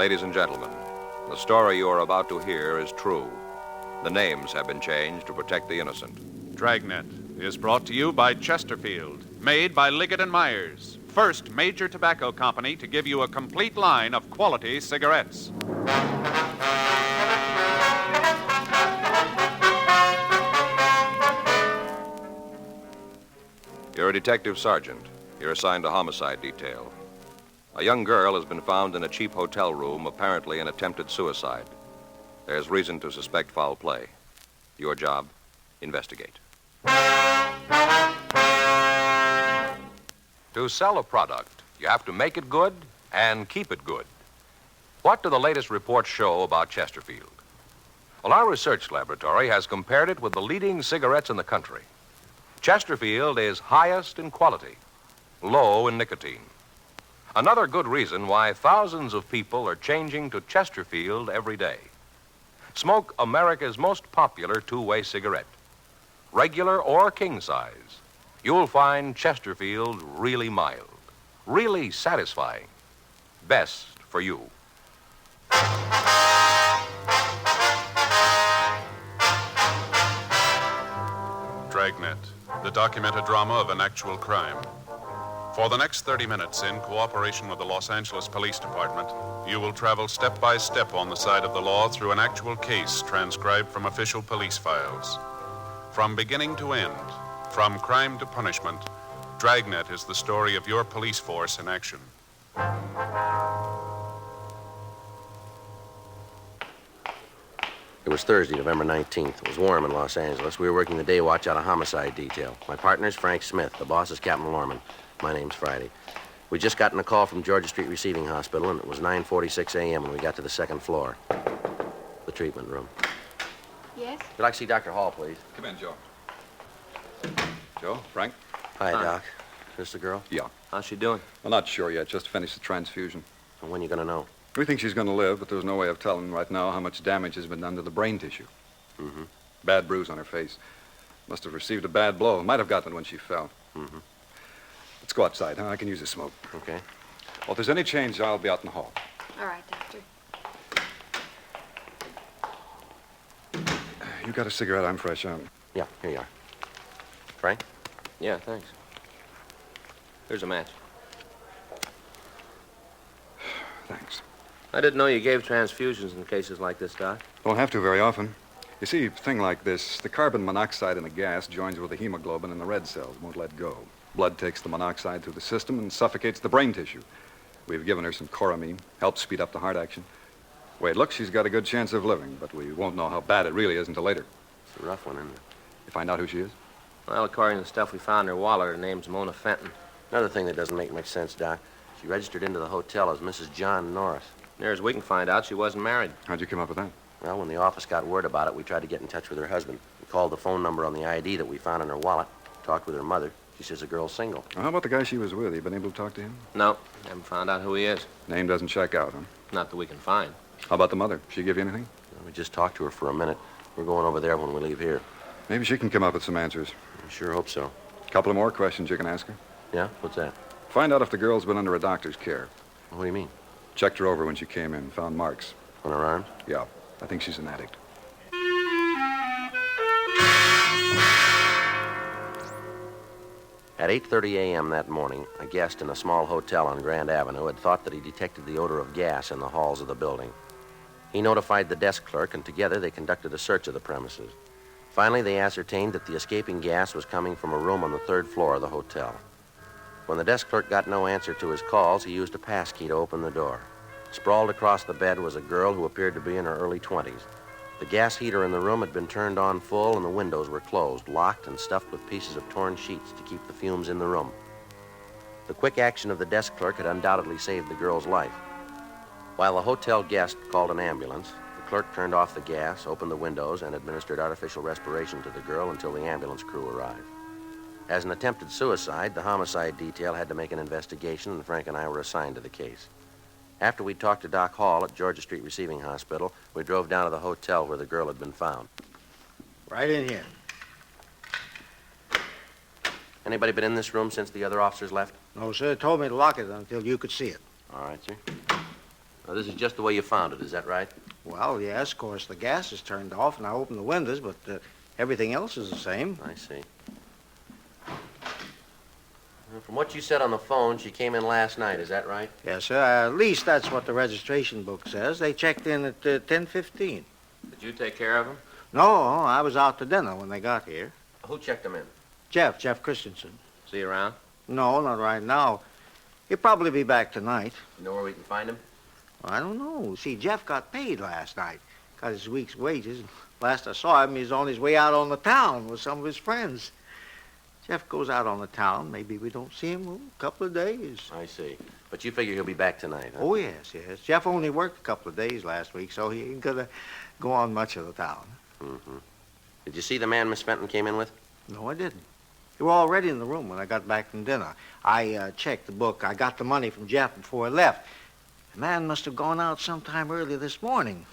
Ladies and gentlemen, the story you are about to hear is true. The names have been changed to protect the innocent. Dragnet is brought to you by Chesterfield, made by Liggett & Myers, first major tobacco company to give you a complete line of quality cigarettes. You're a detective sergeant. You're assigned to homicide detail. A young girl has been found in a cheap hotel room, apparently an attempted suicide. There's reason to suspect foul play. Your job, investigate. To sell a product, you have to make it good and keep it good. What do the latest reports show about Chesterfield? Well, our research laboratory has compared it with the leading cigarettes in the country. Chesterfield is highest in quality, low in nicotine. Another good reason why thousands of people are changing to Chesterfield every day. Smoke America's most popular two-way cigarette. Regular or king size, you'll find Chesterfield really mild, really satisfying. Best for you. Dragnet, the documented drama of an actual crime. For the next 30 minutes, in cooperation with the Los Angeles Police Department, you will travel step by step on the side of the law through an actual case transcribed from official police files. From beginning to end, from crime to punishment, Dragnet is the story of your police force in action. It was Thursday, November 19th. It was warm in Los Angeles. We were working the day watch out of homicide detail. My partner's Frank Smith. The boss is Captain Lorman. My name's Friday. We'd just gotten a call from Georgia Street Receiving Hospital, and it was 9:46 a.m. when we got to the second floor. The treatment room. Yes? Would you like to see Dr. Hall, please? Come in, Joe. Joe, Frank? Hi, Doc. Is this the girl? Yeah. How's she doing? Well, not sure yet. Just finished the transfusion. And when you gonna know? We think she's going to live, but there's no way of telling right now how much damage has been done to the brain tissue. Mm-hmm. Bad bruise on her face. Must have received a bad blow. Might have gotten it when she fell. Mm-hmm. Let's go outside, huh? I can use a smoke. Okay. Well, if there's any change, I'll be out in the hall. All right, Doctor. You got a cigarette? I'm fresh out. Yeah, here you are. Frank? Yeah, thanks. Here's a match. Thanks. I didn't know you gave transfusions in cases like this, Doc. Don't have to very often. You see, a thing like this, the carbon monoxide in the gas joins with the hemoglobin in the red cells, won't let go. Blood takes the monoxide through the system and suffocates the brain tissue. We've given her some choramine, helps speed up the heart action. The way it looks, she's got a good chance of living, but we won't know how bad it really is until later. It's a rough one, isn't it? You find out who she is? Well, according to the stuff we found in her wallet, her name's Mona Fenton. Another thing that doesn't make much sense, Doc. She registered into the hotel as Mrs. John Norris. Near as we can find out, she wasn't married. How'd you come up with that? Well, when the office got word about it, we tried to get in touch with her husband. We called the phone number on the ID that we found in her wallet, talked with her mother. She says the girl's single. Well, how about the guy she was with? You been able to talk to him? No, haven't found out who he is. Name doesn't check out, huh? Not that we can find. How about the mother? She give you anything? Well, we just talked to her for a minute. We're going over there when we leave here. Maybe she can come up with some answers. I sure hope so. A couple of more questions you can ask her. Yeah? What's that? Find out if the girl's been under a doctor's care. What do you mean? Checked her over when she came in, found marks. On her arms? Yeah, I think she's an addict. At 8:30 a.m. that morning, a guest in a small hotel on Grand Avenue had thought that he detected the odor of gas in the halls of the building. He notified the desk clerk, and together they conducted a search of the premises. Finally, they ascertained that the escaping gas was coming from a room on the third floor of the hotel. When the desk clerk got no answer to his calls, he used a passkey to open the door. Sprawled across the bed was a girl who appeared to be in her early 20s. The gas heater in the room had been turned on full, and the windows were closed, locked, and stuffed with pieces of torn sheets to keep the fumes in the room. The quick action of the desk clerk had undoubtedly saved the girl's life. While the hotel guest called an ambulance, the clerk turned off the gas, opened the windows, and administered artificial respiration to the girl until the ambulance crew arrived. As an attempted suicide, the homicide detail had to make an investigation, and Frank and I were assigned to the case. After we talked to Doc Hall at Georgia Street Receiving Hospital, we drove down to the hotel where the girl had been found. Right in here. Anybody been in this room since the other officers left? No, sir. Told me to lock it until you could see it. All right, sir. Now, this is just the way you found it, is that right? Well, yes, of course, the gas is turned off, and I opened the windows, but everything else is the same. I see. Well, from what you said on the phone, she came in last night, is that right? Yes, sir. At least that's what the registration book says. They checked in at 10:15. Did you take care of him? No, I was out to dinner when they got here. Who checked him in? Jeff Christensen. See you around? No, not right now. He'll probably be back tonight. You know where we can find him? I don't know. See, Jeff got paid last night. Got his week's wages. Last I saw him, he was on his way out on the town with some of his friends. Jeff goes out on the town. Maybe we don't see him a couple of days. I see. But you figure he'll be back tonight, huh? Oh, yes. Jeff only worked a couple of days last week, so he ain't gonna go on much of the town. Mm-hmm. Did you see the man Miss Fenton came in with? No, I didn't. They were already in the room when I got back from dinner. I checked the book. I got the money from Jeff before I left. The man must have gone out sometime early this morning.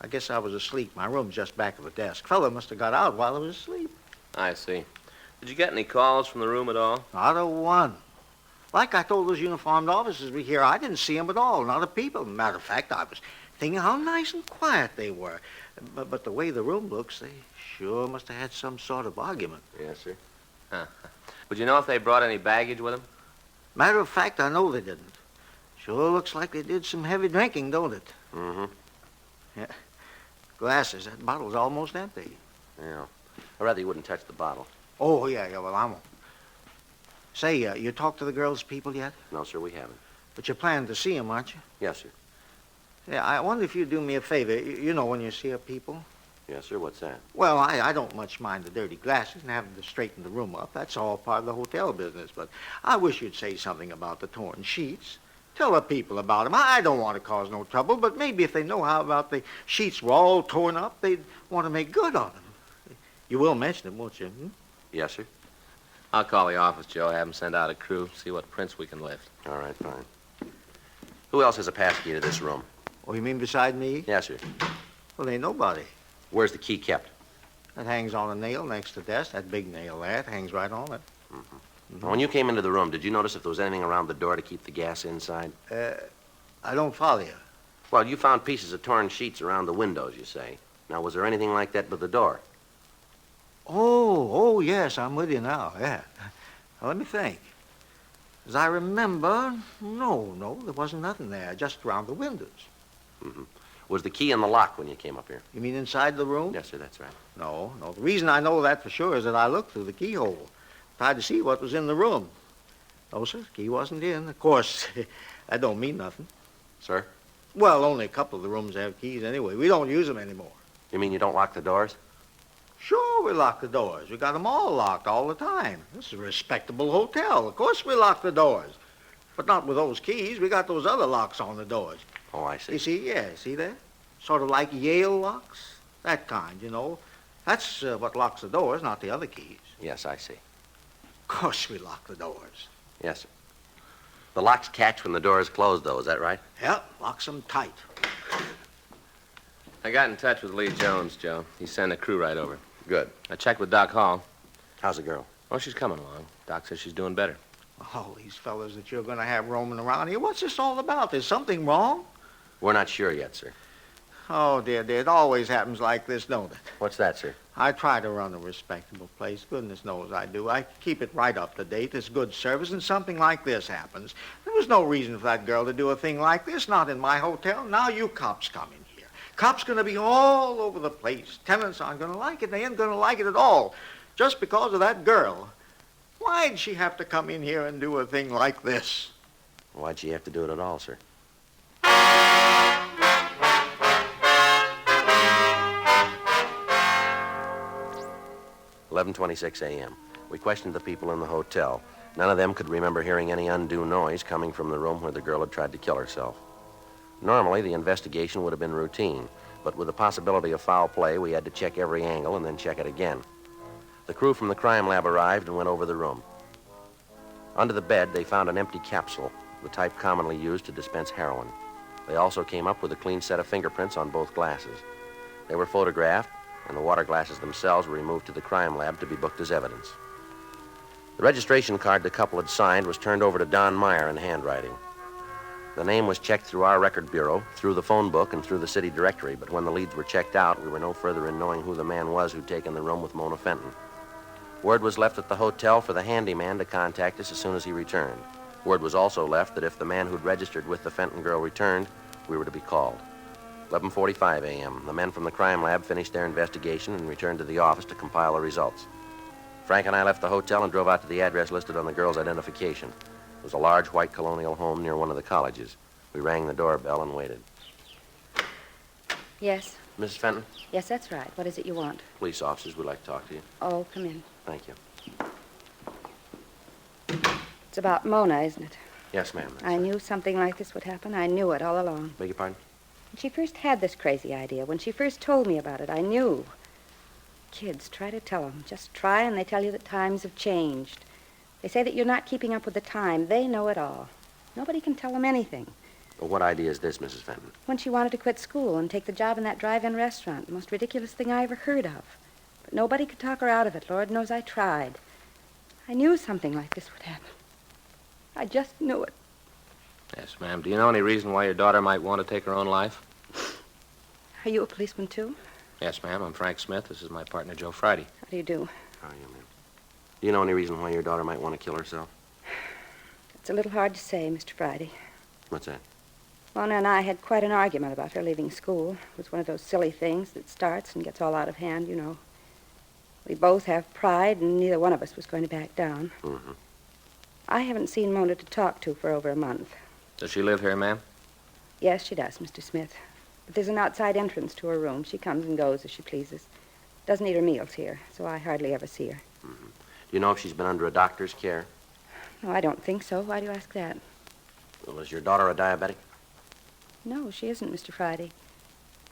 I guess I was asleep. My room's just back of the desk. Fella must have got out while I was asleep. I see. Did you get any calls from the room at all? Not a one. Like I told those uniformed officers we here, I didn't see 'em at all. Not a peep. Matter of fact, I was thinking how nice and quiet they were. But the way the room looks, they sure must have had some sort of argument. Yes, sir. Huh. Would you know if they brought any baggage with them? Matter of fact, I know they didn't. Sure looks like they did some heavy drinking, don't it? Mm-hmm. Yeah. Glasses. That bottle's almost empty. Yeah. I'd rather you wouldn't touch the bottle. Oh, yeah, well, I won't. Say, you talked to the girls' people yet? No, sir, we haven't. But you're planning to see 'em, aren't you? Yes, sir. Yeah, I wonder if you'd do me a favor. You know when you see a people? Yes, sir. What's that? Well, I don't much mind the dirty glasses and having to straighten the room up. That's all part of the hotel business. But I wish you'd say something about the torn sheets. Tell the people about 'em. I don't want to cause no trouble, but maybe if they know how about the sheets were all torn up, they'd want to make good on 'em. You will mention it, won't you? Hmm? Yes, sir. I'll call the office, Joe. Have them send out a crew, see what prints we can lift. All right, fine. Who else has a pass key to this room? Oh, you mean beside me? Yes, sir. Well, ain't nobody. Where's the key kept? That hangs on a nail next to the desk. That big nail there, it hangs right on it. Now, when you came into the room, did you notice if there was anything around the door to keep the gas inside? I don't follow you. Well, you found pieces of torn sheets around the windows, you say. Now, was there anything like that with the door? Oh, yes, I'm with you now, yeah. Now, let me think. As I remember, no, there wasn't nothing there, just around the windows. Mm-hmm. Was the key in the lock when you came up here? You mean inside the room? Yes, sir, that's right. No. The reason I know that for sure is that I looked through the keyhole, tried to see what was in the room. No, sir, the key wasn't in. Of course, that don't mean nothing. Sir? Well, only a couple of the rooms have keys anyway. We don't use them anymore. You mean you don't lock the doors? Sure, we lock the doors. We got them all locked all the time. This is a respectable hotel. Of course we lock the doors. But not with those keys. We got those other locks on the doors. Oh, I see. You see, yeah, see that? Sort of like Yale locks. That kind, you know. That's what locks the doors, not the other keys. Yes, I see. Of course we lock the doors. Yes, sir. The locks catch when the door is closed, though, is that right? Yep, locks them tight. I got in touch with Lee Jones, Joe. He sent a crew right over. Good. I checked with Doc Hall. How's the girl? Oh, she's coming along. Doc says she's doing better. All these fellas that you're going to have roaming around here, what's this all about? There's something wrong? We're not sure yet, sir. Oh, dear, it always happens like this, don't it? What's that, sir? I try to run a respectable place. Goodness knows I do. I keep it right up to date. There's good service, and something like this happens. There was no reason for that girl to do a thing like this, not in my hotel. Now you cops come in here. Cops going to be all over the place. Tenants aren't going to like it. They ain't going to like it at all. Just because of that girl. Why'd she have to come in here and do a thing like this? Why'd she have to do it at all, sir? "11:26 a.m. We questioned the people in the hotel. None of them could remember hearing any undue noise coming from the room where the girl had tried to kill herself. Normally, the investigation would have been routine, but with the possibility of foul play, we had to check every angle and then check it again. The crew from the crime lab arrived and went over the room. Under the bed, they found an empty capsule, the type commonly used to dispense heroin. They also came up with a clean set of fingerprints on both glasses. They were photographed, and the water glasses themselves were removed to the crime lab to be booked as evidence. The registration card the couple had signed was turned over to Don Meyer in handwriting. The name was checked through our record bureau, through the phone book, and through the city directory, but when the leads were checked out, we were no further in knowing who the man was who'd taken the room with Mona Fenton. Word was left at the hotel for the handyman to contact us as soon as he returned. Word was also left that if the man who'd registered with the Fenton girl returned, we were to be called. 11:45 a.m. The men from the crime lab finished their investigation and returned to the office to compile the results. Frank and I left the hotel and drove out to the address listed on the girl's identification. It was a large white colonial home near one of the colleges. We rang the doorbell and waited. Yes. Mrs. Fenton? Yes, that's right. What is it you want? Police officers would like to talk to you. Oh, come in. Thank you. It's about Mona, isn't it? Yes, ma'am. I knew something like this would happen. I knew it all along. Beg your pardon? When she first had this crazy idea, when she first told me about it, I knew. Kids, try to tell them. Just try, and they tell you that times have changed. They say that you're not keeping up with the time. They know it all. Nobody can tell them anything. Well, what idea is this, Mrs. Fenton? When she wanted to quit school and take the job in that drive-in restaurant, the most ridiculous thing I ever heard of. But nobody could talk her out of it. Lord knows I tried. I knew something like this would happen. I just knew it. Yes, ma'am. Do you know any reason why your daughter might want to take her own life? Are you a policeman, too? Yes, ma'am. I'm Frank Smith. This is my partner, Joe Friday. How do you do? How are you, ma'am? Do you know any reason why your daughter might want to kill herself? It's a little hard to say, Mr. Friday. What's that? Mona and I had quite an argument about her leaving school. It was one of those silly things that starts and gets all out of hand, you know. We both have pride, and neither one of us was going to back down. Mm-hmm. I haven't seen Mona to talk to for over a month. Does she live here, ma'am? Yes, she does, Mr. Smith. But there's an outside entrance to her room. She comes and goes as she pleases. Doesn't eat her meals here, so I hardly ever see her. Mm-hmm. Do you know if she's been under a doctor's care? No, I don't think so. Why do you ask that? Well, is your daughter a diabetic? No, she isn't, Mr. Friday.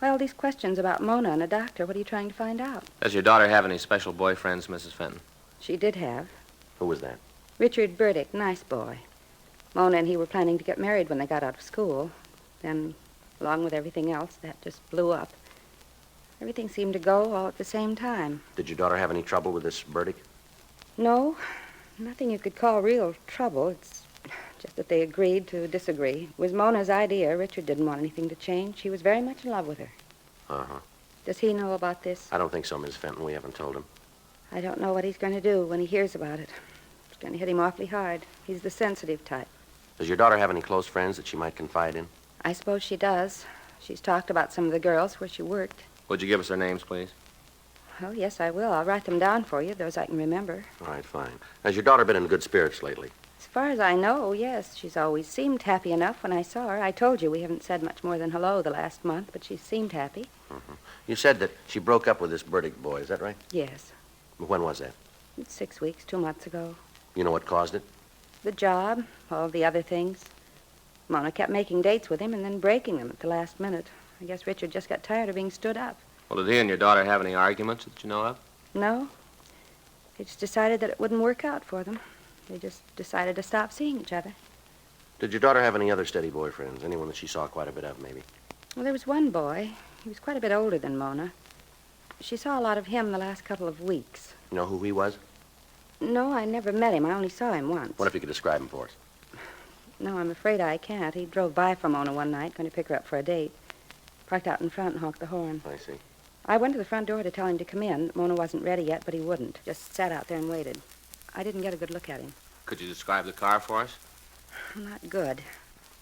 Well, these questions about Mona and a doctor, what are you trying to find out? Does your daughter have any special boyfriends, Mrs. Fenton? She did have. Who was that? Richard Burdick, nice boy. Mona and he were planning to get married when they got out of school. Then, along with everything else, that just blew up. Everything seemed to go all at the same time. Did your daughter have any trouble with this Burdick? No, nothing you could call real trouble. It's just that they agreed to disagree. It was Mona's idea. Richard didn't want anything to change. He was very much in love with her. Uh-huh. Does he know about this? I don't think so, Miss Fenton. We haven't told him. I don't know what he's going to do when he hears about it. It's going to hit him awfully hard. He's the sensitive type. Does your daughter have any close friends that she might confide in? I suppose she does. She's talked about some of the girls where she worked. Would you give us their names, please? Oh, yes, I will. I'll write them down for you, those I can remember. All right, fine. Has your daughter been in good spirits lately? As far as I know, yes. She's always seemed happy enough when I saw her. I told you we haven't said much more than hello the last month, but she's seemed happy. Mm-hmm. You said that she broke up with this Burdick boy, is that right? Yes. When was that? 6 weeks, 2 months ago. You know what caused it? The job, all the other things. Mona kept making dates with him and then breaking them at the last minute. I guess Richard just got tired of being stood up. Well, did he and your daughter have any arguments that you know of? No. They just decided that it wouldn't work out for them. They just decided to stop seeing each other. Did your daughter have any other steady boyfriends? Anyone that she saw quite a bit of, maybe? Well, there was one boy. He was quite a bit older than Mona. She saw a lot of him the last couple of weeks. You know who he was? No, I never met him. I only saw him once. What if you could describe him for us? No, I'm afraid I can't. He drove by for Mona one night, going to pick her up for a date. Parked out in front and honked the horn. I see. I went to the front door to tell him to come in. Mona wasn't ready yet, but he wouldn't. Just sat out there and waited. I didn't get a good look at him. Could you describe the car for us? Not good.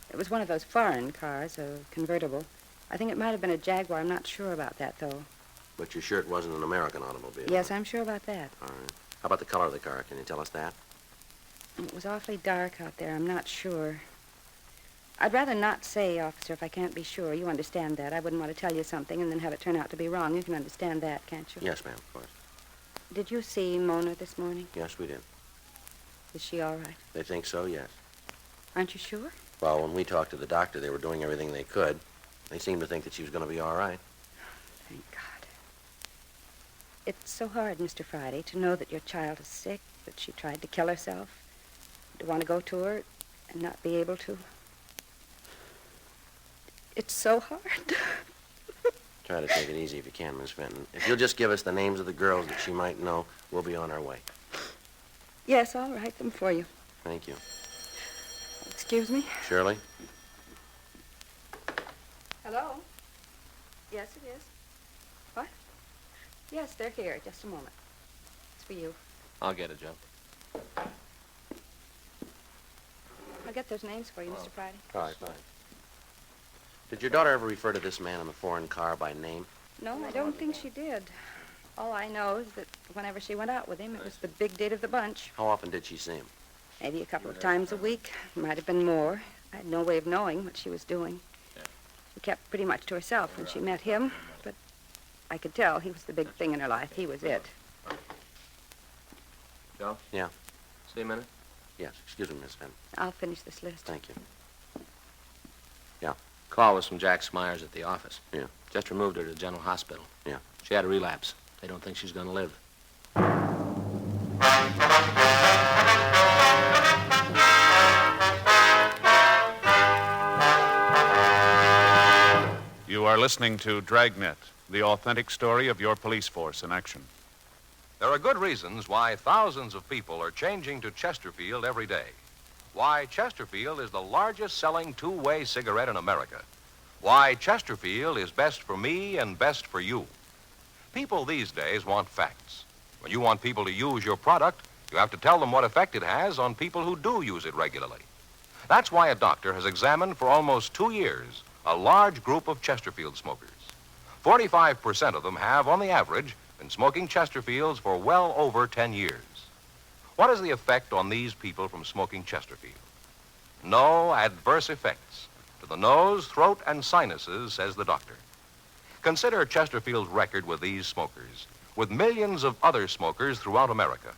It was one of those foreign cars, a convertible. I think it might have been a Jaguar. I'm not sure about that, though. But you're sure it wasn't an American automobile? Yes, I'm sure about that. All right. How about the color of the car? Can you tell us that? It was awfully dark out there. I'm not sure. I'd rather not say, officer, if I can't be sure. You understand that. I wouldn't want to tell you something and then have it turn out to be wrong. You can understand that, can't you? Yes, ma'am, of course. Did you see Mona this morning? Yes, we did. Is she all right? They think so, yes. Aren't you sure? Well, when we talked to the doctor, they were doing everything they could. They seemed to think that she was going to be all right. Thank God. It's so hard, Mr. Friday, to know that your child is sick, that she tried to kill herself, to want to go to her and not be able to. It's so hard. Try to take it easy if you can, Miss Fenton. If you'll just give us the names of the girls that she might know, we'll be on our way. Yes, I'll write them for you. Thank you. Excuse me? Shirley? Hello? Yes, it is. What? Yes, they're here. Just a moment. It's for you. I'll get it, Joe. I'll get those names for you, Mr. Friday. All right, fine. Did your daughter ever refer to this man in the foreign car by name? No, I don't think she did. All I know is that whenever she went out with him, it was the big date of the bunch. How often did she see him? Maybe a couple of times a week. Might have been more. I had no way of knowing what she was doing. She kept pretty much to herself when she met him, but I could tell he was the big thing in her life. He was it. Joe? Yeah. See you a minute? Yes. Excuse me, Miss Fenton. I'll finish this list. Thank you. Call was from Jack Smyers at the office. Yeah. Just removed her to the general hospital. Yeah. She had a relapse. They don't think she's going to live. You are listening to Dragnet, the authentic story of your police force in action. There are good reasons why thousands of people are changing to Chesterfield every day. Why Chesterfield is the largest selling two-way cigarette in America. Why Chesterfield is best for me and best for you. People these days want facts. When you want people to use your product, you have to tell them what effect it has on people who do use it regularly. That's why a doctor has examined for almost 2 years a large group of Chesterfield smokers. 45% of them have, on the average, been smoking Chesterfields for well over 10 years. What is the effect on these people from smoking Chesterfield? No adverse effects to the nose, throat, and sinuses, says the doctor. Consider Chesterfield's record with these smokers, with millions of other smokers throughout America.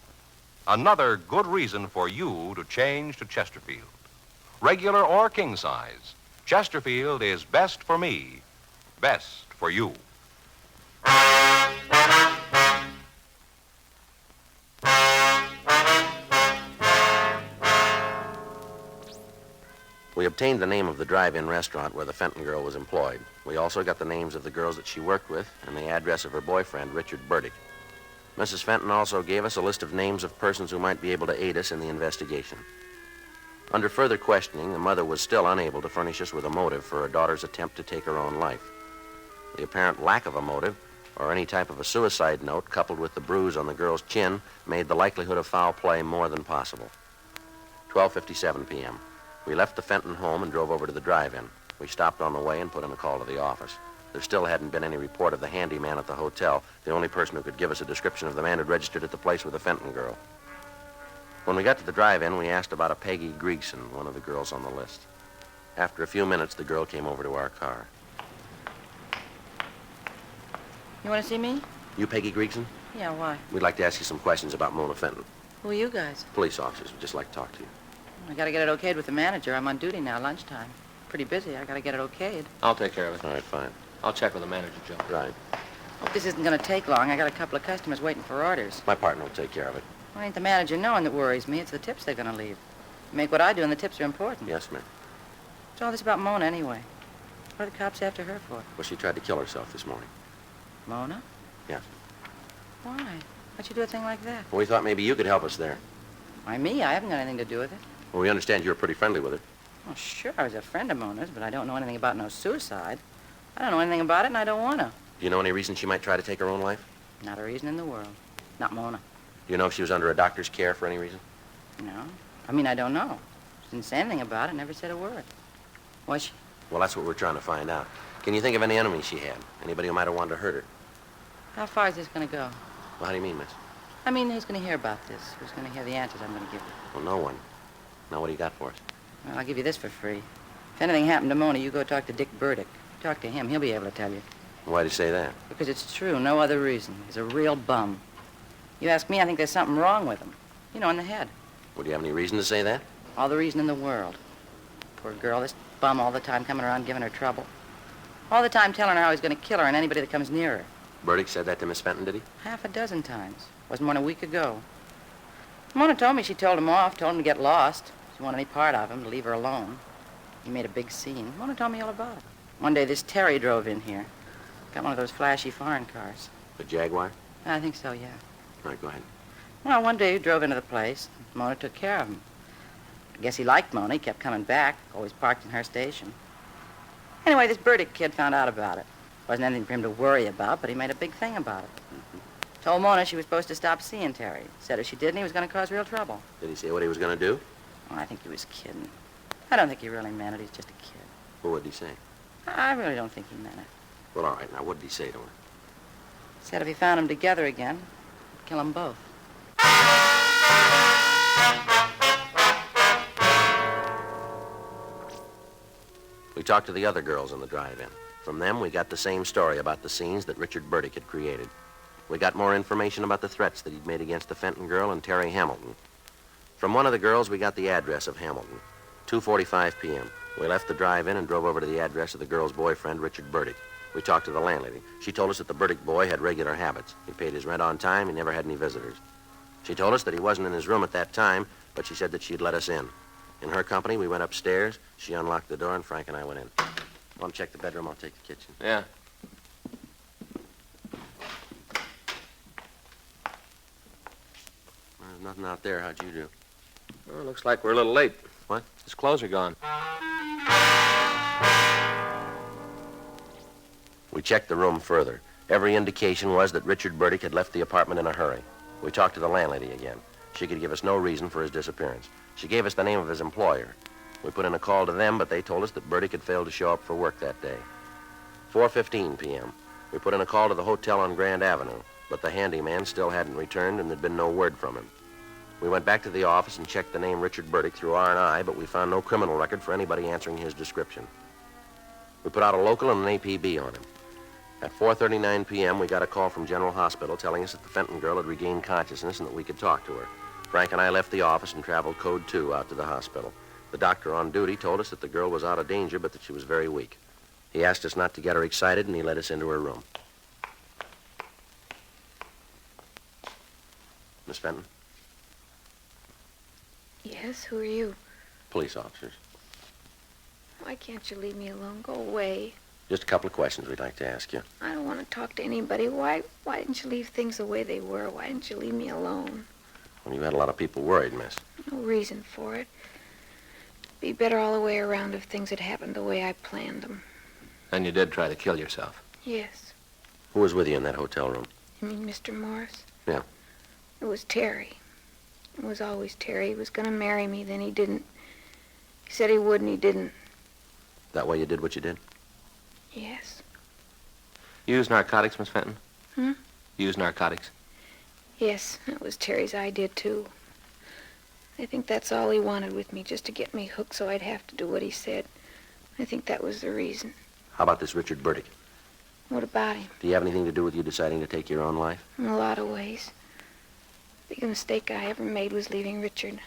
Another good reason for you to change to Chesterfield. Regular or king size, Chesterfield is best for me, best for you. We obtained the name of the drive-in restaurant where the Fenton girl was employed. We also got the names of the girls that she worked with and the address of her boyfriend, Richard Burdick. Mrs. Fenton also gave us a list of names of persons who might be able to aid us in the investigation. Under further questioning, the mother was still unable to furnish us with a motive for her daughter's attempt to take her own life. The apparent lack of a motive, or any type of a suicide note, coupled with the bruise on the girl's chin, made the likelihood of foul play more than possible. 12:57 p.m. We left the Fenton home and drove over to the drive-in. We stopped on the way and put in a call to the office. There still hadn't been any report of the handyman at the hotel, the only person who could give us a description of the man who'd registered at the place with the Fenton girl. When we got to the drive-in, we asked about a Peggy Griegson, one of the girls on the list. After a few minutes, the girl came over to our car. You want to see me? You Peggy Griegson? Yeah, why? We'd like to ask you some questions about Mona Fenton. Who are you guys? Police officers. We'd just like to talk to you. I gotta get it okayed with the manager. I'm on duty now, lunchtime. Pretty busy. I gotta get it okayed. I'll take care of it. All right, fine. I'll check with the manager, Joe. Right. Hope this isn't gonna take long. I got a couple of customers waiting for orders. My partner will take care of it. Well, ain't the manager knowing that worries me. It's the tips they're gonna leave. Make what I do, and the tips are important. Yes, ma'am. What's all this about Mona, anyway? What are the cops after her for? Well, she tried to kill herself this morning. Mona? Yes. Why? Why'd you do a thing like that? Well, we thought maybe you could help us there. Why, me? I haven't got anything to do with it. Well, we understand you were pretty friendly with her. Well, sure, I was a friend of Mona's, but I don't know anything about no suicide. I don't know anything about it, and I don't want to. Do you know any reason she might try to take her own life? Not a reason in the world. Not Mona. Do you know if she was under a doctor's care for any reason? No. I mean, I don't know. She didn't say anything about it, never said a word. Was she? Well, that's what we're trying to find out. Can you think of any enemies she had? Anybody who might have wanted to hurt her? How far is this going to go? Well, how do you mean, miss? I mean, who's going to hear about this? Who's going to hear the answers I'm going to give you? Well, no one. Now, what do you got for us? Well, I'll give you this for free. If anything happened to Mona, you go talk to Dick Burdick. Talk to him. He'll be able to tell you. Why'd you say that? Because it's true. No other reason. He's a real bum. You ask me, I think there's something wrong with him. You know, in the head. Well, do you have any reason to say that? All the reason in the world. Poor girl, this bum all the time coming around giving her trouble. All the time telling her how he's going to kill her and anybody that comes near her. Burdick said that to Miss Fenton, did he? Half a dozen times. Wasn't more than a week ago. Mona told me she told him off, told him to get lost. She didn't want any part of him, to leave her alone. He made a big scene. Mona told me all about it. One day, this Terry drove in here. Got one of those flashy foreign cars. The Jaguar? I think so, yeah. All right, go ahead. Well, one day he drove into the place. Mona took care of him. I guess he liked Mona. He kept coming back, always parked in her station. Anyway, this Burdick kid found out about it. Wasn't anything for him to worry about, but he made a big thing about it. Told Mona she was supposed to stop seeing Terry. Said if she didn't, he was going to cause real trouble. Did he say what he was going to do? Well, I think he was kidding. I don't think he really meant it. He's just a kid. What would he say? I really don't think he meant it. Well, all right. Now, what did he say to her? Said if he found them together again, he'd kill them both. We talked to the other girls in the drive-in. From them, we got the same story about the scenes that Richard Burdick had created. We got more information about the threats that he'd made against the Fenton girl and Terry Hamilton. From one of the girls, we got the address of Hamilton, 2:45 p.m. We left the drive-in and drove over to the address of the girl's boyfriend, Richard Burdick. We talked to the landlady. She told us that the Burdick boy had regular habits. He paid his rent on time. He never had any visitors. She told us that he wasn't in his room at that time, but she said that she'd let us in. In her company, we went upstairs. She unlocked the door, and Frank and I went in. Want to check the bedroom? I'll take the kitchen. Yeah. There's nothing out there. How'd you do? Well, looks like we're a little late. What? His clothes are gone. We checked the room further. Every indication was that Richard Burdick had left the apartment in a hurry. We talked to the landlady again. She could give us no reason for his disappearance. She gave us the name of his employer. We put in a call to them, but they told us that Burdick had failed to show up for work that day. 4:15 p.m. We put in a call to the hotel on Grand Avenue, but the handyman still hadn't returned and there'd been no word from him. We went back to the office and checked the name Richard Burdick through R&I, but we found no criminal record for anybody answering his description. We put out a local and an APB on him. At 4:39 p.m., we got a call from General Hospital telling us that the Fenton girl had regained consciousness and that we could talk to her. Frank and I left the office and traveled Code 2 out to the hospital. The doctor on duty told us that the girl was out of danger, but that she was very weak. He asked us not to get her excited, and he led us into her room. Miss Fenton? Yes, who are you? Police officers. Why can't you leave me alone? Go away. Just a couple of questions we'd like to ask you. I don't want to talk to anybody. Why didn't you leave things the way they were? Why didn't you leave me alone? Well, you had a lot of people worried, miss. No reason for it. Be better all the way around if things had happened the way I planned them. And you did try to kill yourself. Yes. Who was with you in that hotel room? You mean Mr. Morris? Yeah. It was Terry. It was always Terry. He was going to marry me, then he didn't. He said he would, and he didn't. That why you did what you did? Yes. You use narcotics, Miss Fenton? Hmm? You use narcotics? Yes, that was Terry's idea, too. I think that's all he wanted with me, just to get me hooked so I'd have to do what he said. I think that was the reason. How about this Richard Burdick? What about him? Do you have anything to do with you deciding to take your own life? In a lot of ways. The biggest mistake I ever made was leaving Richard.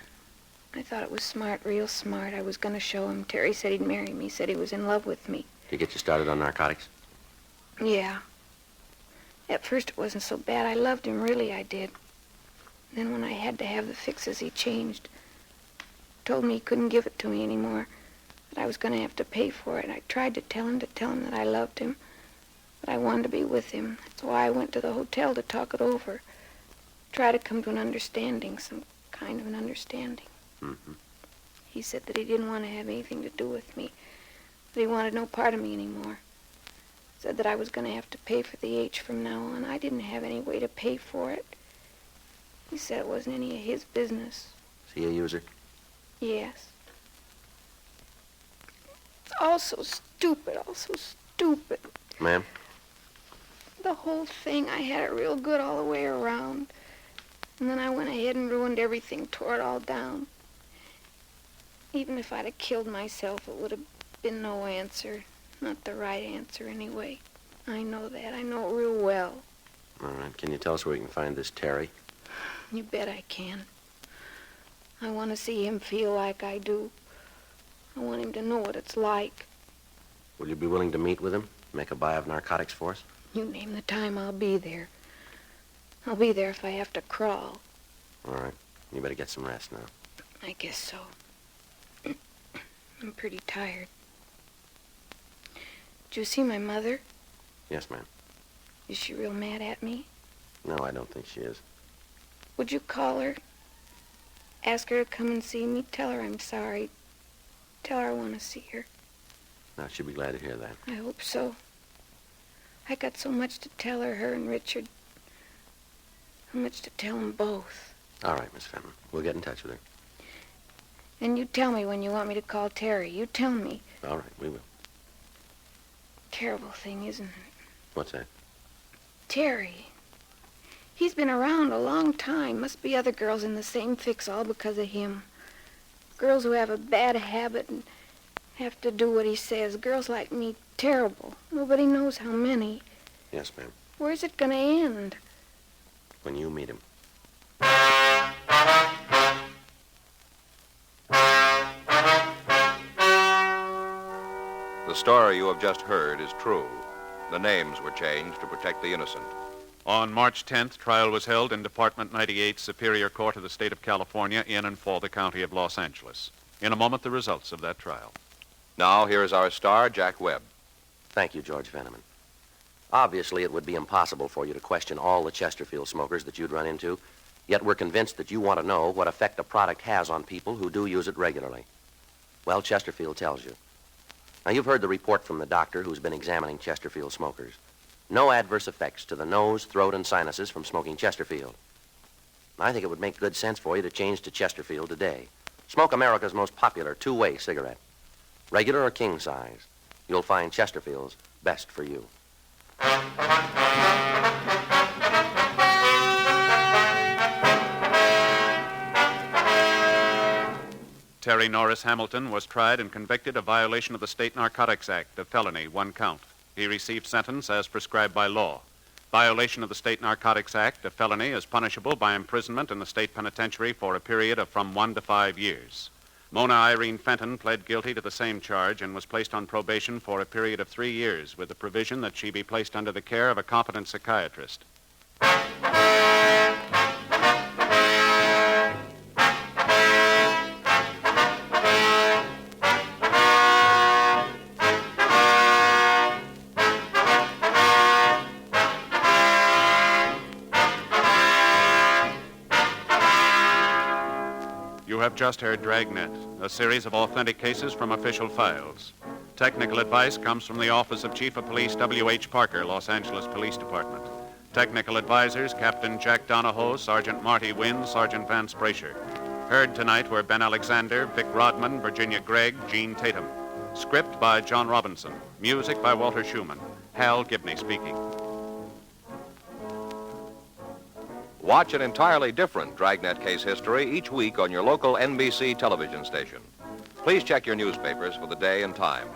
I thought it was smart, real smart. I was going to show him. Terry said he'd marry me, said he was in love with me. To get you started on narcotics? Yeah. At first it wasn't so bad. I loved him, really I did. Then when I had to have the fixes, he changed. Told me he couldn't give it to me anymore, that I was going to have to pay for it. I tried to tell him that I loved him, but I wanted to be with him. That's why I went to the hotel to talk it over. Try to come to an understanding, some kind of an understanding. Mm-hmm. He said that he didn't want to have anything to do with me, that he wanted no part of me anymore. Said that I was going to have to pay for the H from now on. I didn't have any way to pay for it. He said it wasn't any of his business. Is he a user? Yes. It's all so stupid, all so stupid. Ma'am? The whole thing, I had it real good all the way around. And then I went ahead and ruined everything, tore it all down. Even if I'd have killed myself, it would have been no answer. Not the right answer, anyway. I know that. I know it real well. All right. Can you tell us where we can find this Terry? You bet I can. I want to see him feel like I do. I want him to know what it's like. Will you be willing to meet with him? Make a buy of narcotics for us? You name the time, I'll be there. I'll be there if I have to crawl. All right. You better get some rest now. I guess so. I'm pretty tired. Did you see my mother? Yes, ma'am. Is she real mad at me? No, I don't think she is. Would you call her? Ask her to come and see me. Tell her I'm sorry. Tell her I want to see her. Now, she'll be glad to hear that. I hope so. I got so much to tell her and Richard. So much to tell them both. All right, Miss Fenton. We'll get in touch with her. And you tell me when you want me to call Terry. You tell me. All right, we will. Terrible thing, isn't it? What's that? Terry. He's been around a long time. Must be other girls in the same fix all because of him. Girls who have a bad habit and have to do what he says. Girls like me, terrible. Nobody knows how many. Yes, ma'am. Where's it gonna end? When you meet him. The story you have just heard is true. The names were changed to protect the innocent. On March 10th, trial was held in Department 98 Superior Court of the State of California in and for the County of Los Angeles. In a moment, the results of that trial. Now, here is our star, Jack Webb. Thank you, George Veneman. Obviously, it would be impossible for you to question all the Chesterfield smokers that you'd run into, yet we're convinced that you want to know what effect a product has on people who do use it regularly. Well, Chesterfield tells you. Now, you've heard the report from the doctor who's been examining Chesterfield smokers. No adverse effects to the nose, throat, and sinuses from smoking Chesterfield. I think it would make good sense for you to change to Chesterfield today. Smoke America's most popular two-way cigarette. Regular or king size. You'll find Chesterfield's best for you. Terry Norris Hamilton was tried and convicted of violation of the State Narcotics Act, a felony, 1 count. He received sentence as prescribed by law. Violation of the State Narcotics Act, a felony, is punishable by imprisonment in the state penitentiary for a period of from 1 to 5 years. Mona Irene Fenton pled guilty to the same charge and was placed on probation for a period of 3 years with the provision that she be placed under the care of a competent psychiatrist. You have just heard Dragnet, a series of authentic cases from official files. Technical advice comes from the Office of Chief of Police W.H. Parker, Los Angeles Police Department. Technical advisors, Captain Jack Donahoe, Sergeant Marty Wynn, Sergeant Vance Brasher. Heard tonight were Ben Alexander, Vic Rodman, Virginia Gregg, Gene Tatum. Script by John Robinson. Music by Walter Schumann. Hal Gibney speaking. Watch an entirely different Dragnet case history each week on your local NBC television station. Please check your newspapers for the day and time.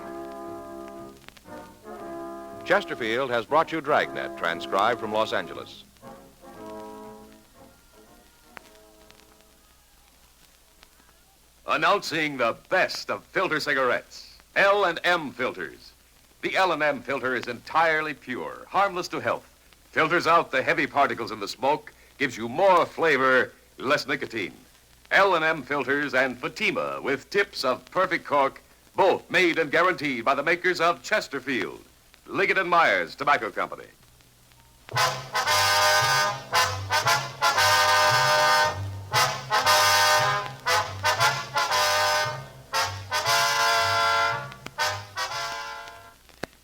Chesterfield has brought you Dragnet, transcribed from Los Angeles. Announcing the best of filter cigarettes, L&M filters. The L&M filter is entirely pure, harmless to health. Filters out the heavy particles in the smoke, gives you more flavor, less nicotine. L&M filters and Fatima with tips of perfect cork, both made and guaranteed by the makers of Chesterfield, Liggett & Myers Tobacco Company.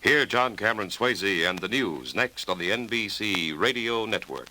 Hear John Cameron Swayze and the news next on the NBC Radio Network.